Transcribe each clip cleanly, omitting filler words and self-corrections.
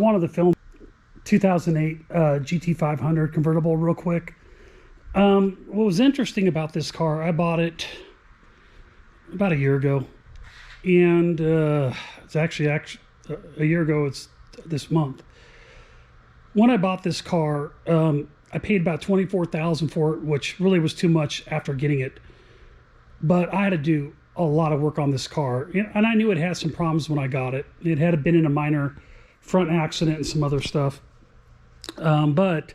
wanted to film 2008 GT500 convertible real quick. What was interesting about this car, I bought it about a year ago, and it's actually a year ago, it's this month. When I bought this car, I paid about $24,000 for it, which really was too much after getting it. But I had to do a lot of work on this car, and I knew it had some problems when I got it. It had been in a minor front accident and some other stuff. But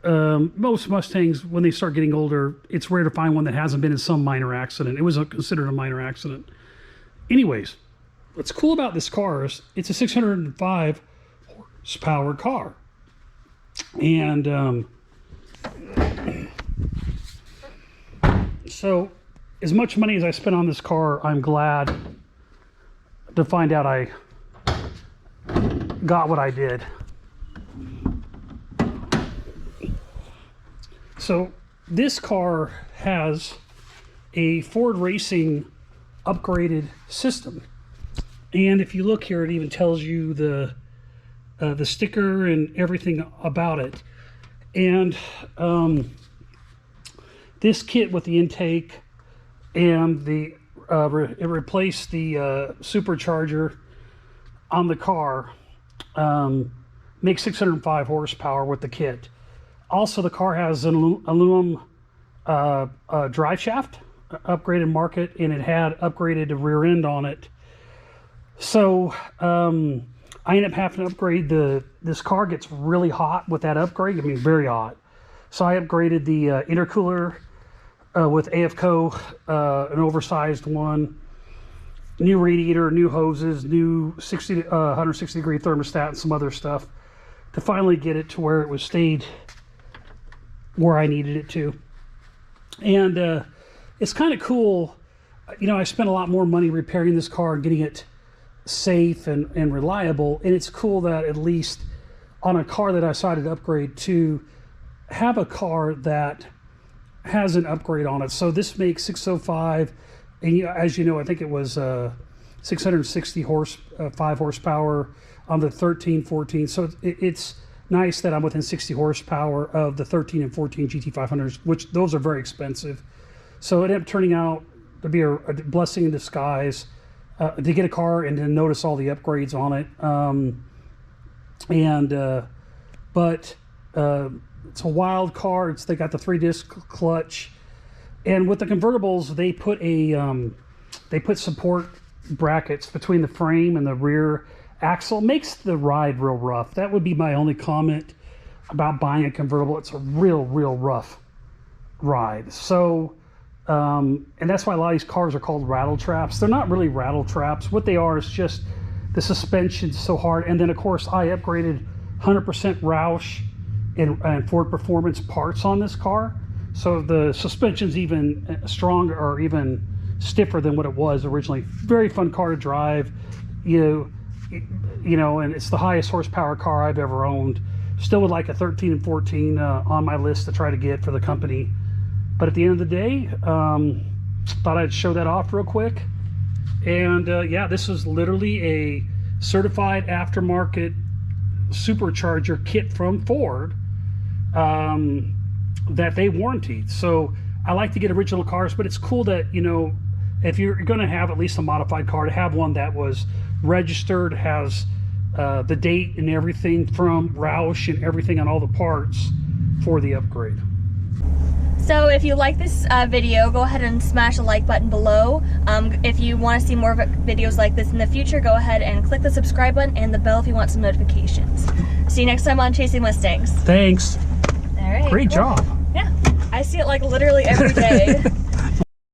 most Mustangs, when they start getting older, it's rare to find one that hasn't been in some minor accident. It was considered a minor accident. Anyways, what's cool about this car is it's a 605 horsepower car. And so as much money as I spent on this car, I'm glad to find out I got what I did. So this car has a Ford Racing upgraded system, and if you look here, it even tells you the sticker and everything about it. And this kit with the intake and the it replaced the Supercharger on the car, makes 605 horsepower with the kit. Also, the car has an aluminum drive shaft, upgraded market, and it had upgraded the rear end on it. So I ended up having to upgrade this car gets really hot with that upgrade. I mean, very hot. So I upgraded the intercooler with AFCO, an oversized one, new radiator, new hoses, new 160 degree thermostat, and some other stuff to finally get it to where it was stayed where I needed it to. And it's kind of cool. You know, I spent a lot more money repairing this car and getting it safe and reliable, and it's cool that at least on a car that I decided to upgrade, to have a car that has an upgrade on it. So this makes 605, and as you know, I think it was 665 horsepower on the 13, 14. So it's nice that I'm within 60 horsepower of the 13 and 14 GT500s, which those are very expensive. So it ended up turning out to be a blessing in disguise to get a car and to notice all the upgrades on it. But it's a wild car. They got the 3-disc clutch, and with the convertibles, they put support brackets between the frame and the rear axle. Makes the ride real rough. That would be my only comment about buying a convertible. It's a real rough ride. So and that's why a lot of these cars are called rattle traps. They're not really rattle traps. What they are is just the suspension's so hard. And then of course I upgraded 100% Roush and Ford Performance parts on this car, so the suspension's even stronger or even stiffer than what it was originally. Very fun car to drive, you know, and it's the highest horsepower car I've ever owned. Still would like a 13 and 14 on my list to try to get for the company. But at the end of the day, thought I'd show that off real quick. And yeah, this is literally a certified aftermarket Supercharger kit from Ford that they warranted. So I like to get original cars, but it's cool that, you know, if you're going to have at least a modified car, to have one that was registered, has the date and everything from Roush and everything on all the parts for the upgrade. So if you like this video, go ahead and smash the like button below. If you want to see more videos like this in the future, go ahead and click the subscribe button and the bell if you want some notifications. See you next time on Chasing Mustangs. Thanks. All right. Great job. Yeah, I see it like literally every day.